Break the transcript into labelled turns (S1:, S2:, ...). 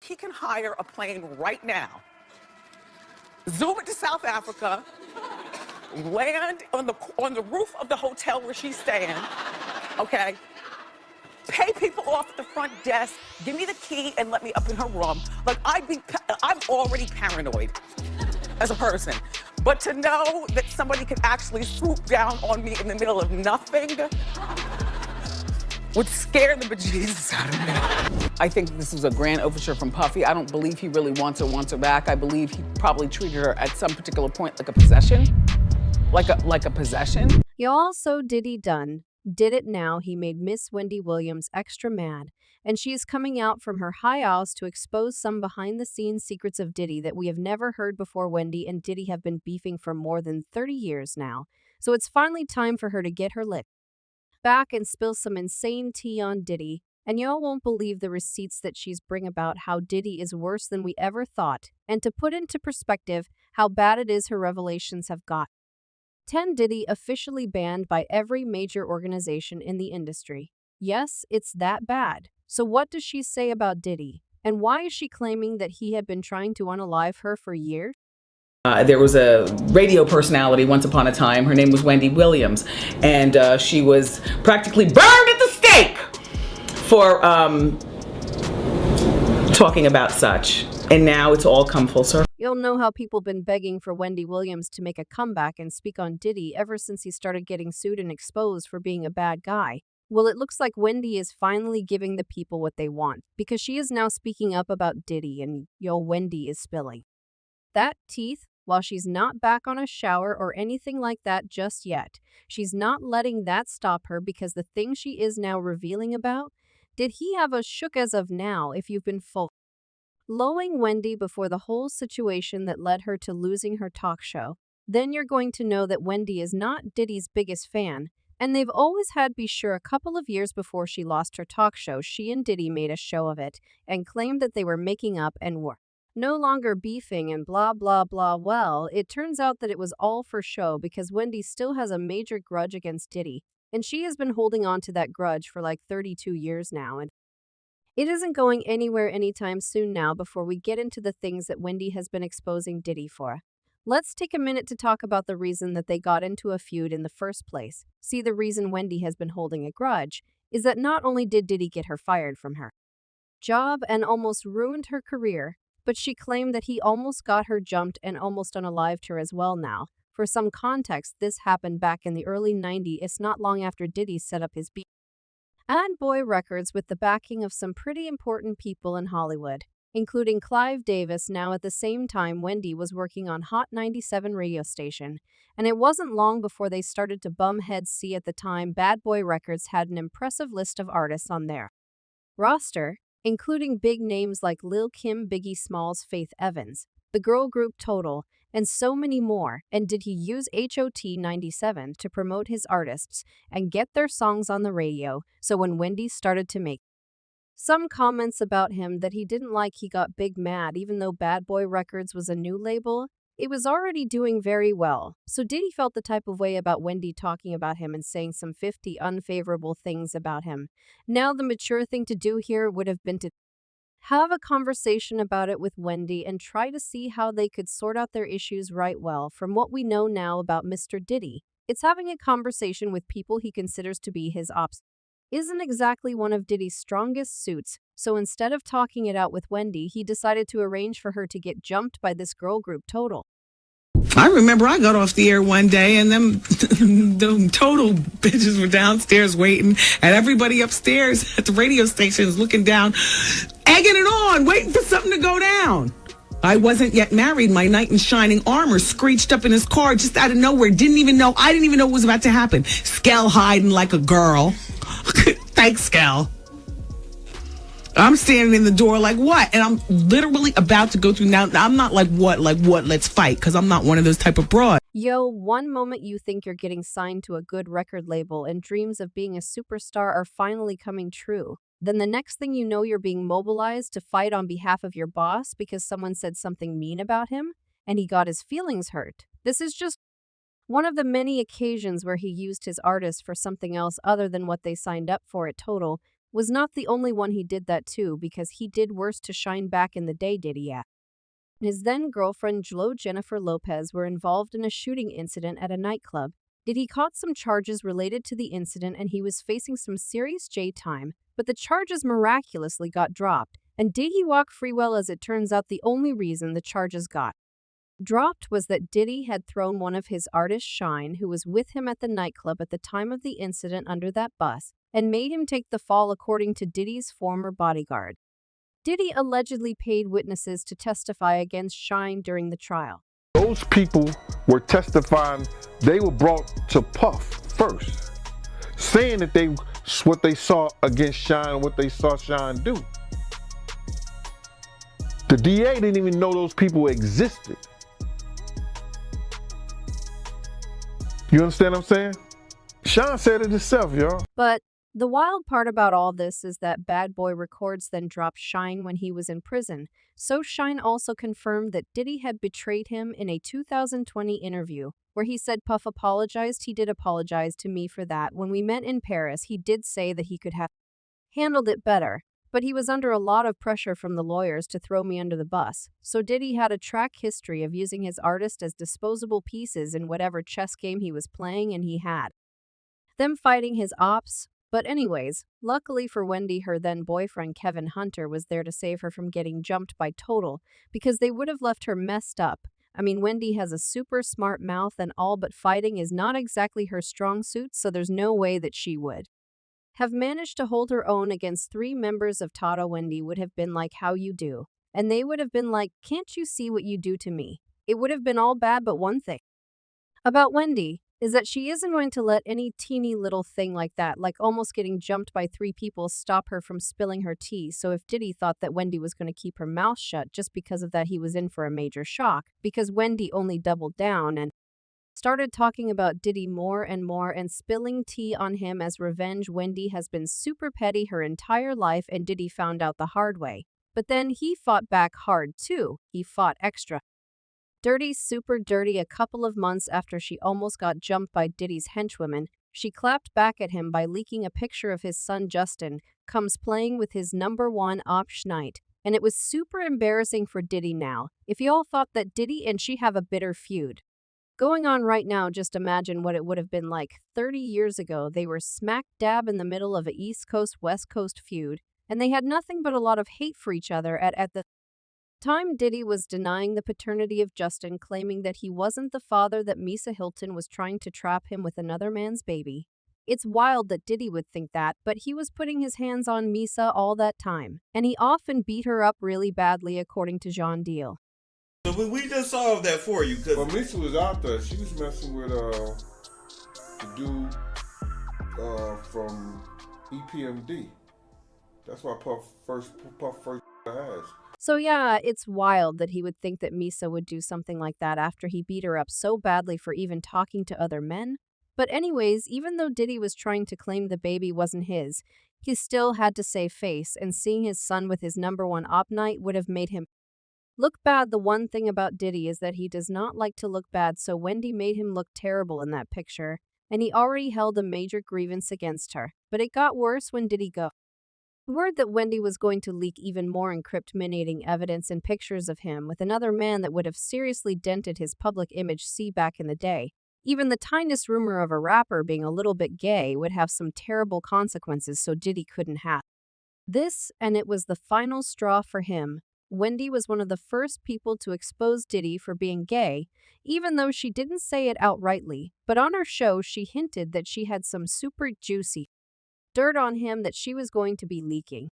S1: He can hire a plane right now, zoom it to South Africa, land on the roof of the hotel where she's staying, okay? Pay people off at the front desk, give me the key and let me up in her room. Like, I'm already paranoid as a person. But to know that somebody could actually swoop down on me in the middle of nothing would scare the bejesus out of me. I think this was a grand overture from Puffy. I don't believe he really wants her back. I believe he probably treated her at some particular point like a possession. Like a possession.
S2: Y'all, so Diddy done. Did it now. He made Miss Wendy Williams extra mad, and she is coming out from her high house to expose some behind-the-scenes secrets of Diddy that we have never heard before. Wendy and Diddy have been beefing for more than 30 years now, so it's finally time for her to get her lick back and spill some insane tea on Diddy. And y'all won't believe the receipts that she's bring about how Diddy is worse than we ever thought, and to put into perspective how bad it is her revelations have got. 10 Diddy officially banned by every major organization in the industry. Yes, it's that bad. So what does she say about Diddy? And why is she claiming that he had been trying to unalive her for years?
S3: There was a radio personality once upon a time. Her name was Wendy Williams. And she was practically burned at the stake for talking about such. And now it's all come full circle.
S2: You'll know how people been begging for Wendy Williams to make a comeback and speak on Diddy ever since he started getting sued and exposed for being a bad guy. Well, it looks like Wendy is finally giving the people what they want, because she is now speaking up about Diddy, and Wendy is spilling that teeth. While she's not back on a shower or anything like that just yet, she's not letting that stop her, because the thing she is now revealing about, did he have us shook as of now if you've been following Wendy before the whole situation that led her to losing her talk show, then you're going to know that Wendy is not Diddy's biggest fan, and they've always had. Be sure a couple of years before she lost her talk show, she and Diddy made a show of it and claimed that they were making up and were no longer beefing and blah blah blah. Well, it turns out that it was all for show, because Wendy still has a major grudge against Diddy, and she has been holding on to that grudge for like 32 years now, and it isn't going anywhere anytime soon. Now, before we get into the things that Wendy has been exposing Diddy for, let's take a minute to talk about the reason that they got into a feud in the first place. See, the reason Wendy has been holding a grudge is that not only did Diddy get her fired from her job and almost ruined her career, but she claimed that he almost got her jumped and almost unalived her as well. Now, for some context, this happened back in the early 90s. It's not long after Diddy set up his Bad Boy Records with the backing of some pretty important people in Hollywood, including Clive Davis. Now, at the same time, Wendy was working on Hot 97 radio station, and it wasn't long before they started to bum heads. See, at the time, Bad Boy Records had an impressive list of artists on their roster, including big names like Lil' Kim, Biggie Smalls, Faith Evans, the girl group Total, and so many more. And did he use Hot 97 to promote his artists and get their songs on the radio? So when Wendy started to make some comments about him that he didn't like, he got big mad. Even though Bad Boy Records was a new label, it was already doing very well. So Diddy felt the type of way about Wendy talking about him and saying some 50 unfavorable things about him. Now, the mature thing to do here would have been to have a conversation about it with Wendy and try to see how they could sort out their issues right. Well, from what we know now about Mr. Diddy, it's having a conversation with people he considers to be his ops isn't exactly one of Diddy's strongest suits. So instead of talking it out with Wendy, he decided to arrange for her to get jumped by this girl group Total.
S4: I remember I got off the air one day and them Total bitches were downstairs waiting, and everybody upstairs at the radio station is looking down, egging it on, waiting for something to go down. I wasn't yet married. My knight in shining armor screeched up in his car just out of nowhere. I didn't even know what was about to happen. Skell hiding like a girl. Thanks, Skell. I'm standing in the door like, what? And I'm literally about to go through. Now, I'm not like, what, let's fight, because I'm not one of those type of broads.
S2: One moment you think you're getting signed to a good record label and dreams of being a superstar are finally coming true. Then the next thing you know, you're being mobilized to fight on behalf of your boss because someone said something mean about him and he got his feelings hurt. This is just one of the many occasions where he used his artists for something else other than what they signed up for at Total. was not the only one he did that to, because he did worse to Shine back in the day. Diddy and his then-girlfriend Jennifer Lopez were involved in a shooting incident at a nightclub. Diddy caught some charges related to the incident and he was facing some serious jail time, but the charges miraculously got dropped, and Diddy walked free. Well, as it turns out, the only reason the charges got dropped was that Diddy had thrown one of his artists, Shine, who was with him at the nightclub at the time of the incident, under that bus, and made him take the fall, according to Diddy's former bodyguard. Diddy allegedly paid witnesses to testify against Shine during the trial.
S5: Those people were testifying, they were brought to Puff first, saying that what they saw against Shine, what they saw Shine do. The DA didn't even know those people existed. You understand what I'm saying? Shine said it himself, y'all.
S2: But the wild part about all this is that Bad Boy Records then dropped Shine when he was in prison. So Shine also confirmed that Diddy had betrayed him in a 2020 interview, where he said, "Puff apologized. He did apologize to me for that. When we met in Paris, he did say that he could have handled it better, but he was under a lot of pressure from the lawyers to throw me under the bus." So Diddy had a track history of using his artist as disposable pieces in whatever chess game he was playing, and he had them fighting his ops. But anyways, luckily for Wendy, her then boyfriend Kevin Hunter was there to save her from getting jumped by Total, because they would have left her messed up. I mean, Wendy has a super smart mouth and all, but fighting is not exactly her strong suit, so there's no way that she would have managed to hold her own against 3 members of Tata. Wendy would have been like, "How you do?" And they would have been like, "Can't you see what you do to me?" It would have been all bad. But one thing about Wendy is that she isn't going to let any teeny little thing like that, like almost getting jumped by 3 people, stop her from spilling her tea. So if Diddy thought that Wendy was going to keep her mouth shut just because of that, he was in for a major shock, because Wendy only doubled down and started talking about Diddy more and more and spilling tea on him as revenge. Wendy has been super petty her entire life, and Diddy found out the hard way. But then he fought back hard too. He fought extra dirty, super dirty. A couple of months after she almost got jumped by Diddy's henchwomen, she clapped back at him by leaking a picture of his son Justin comes playing with his #1 op Schnight. And it was super embarrassing for Diddy now. If y'all thought that Diddy and she have a bitter feud going on right now, just imagine what it would have been like 30 years ago. They were smack dab in the middle of a East Coast, West Coast feud, and they had nothing but a lot of hate for each other. At the time, Diddy was denying the paternity of Justin, claiming that he wasn't the father, that Misa Hilton was trying to trap him with another man's baby. It's wild that Diddy would think that, but he was putting his hands on Misa all that time, and he often beat her up really badly, according to John Deal.
S6: So we just solved that for you. Cause
S5: Well, Lisa was out there. She was messing with the dude from EPMD. That's why Puff first has.
S2: So yeah, it's wild that he would think that Misa would do something like that after he beat her up so badly for even talking to other men. But anyways, even though Diddy was trying to claim the baby wasn't his, he still had to save face, and seeing his son with his #1 op night would have made him look bad. The one thing about Diddy is that he does not like to look bad, so Wendy made him look terrible in that picture, and he already held a major grievance against her. But it got worse when Diddy got word that Wendy was going to leak even more incriminating evidence and pictures of him with another man that would have seriously dented his public image. See, back in the day, even the tiniest rumor of a rapper being a little bit gay would have some terrible consequences, so Diddy couldn't have this, and it was the final straw for him. Wendy was one of the first people to expose Diddy for being gay, even though she didn't say it outrightly, but on her show she hinted that she had some super juicy dirt on him that she was going to be leaking.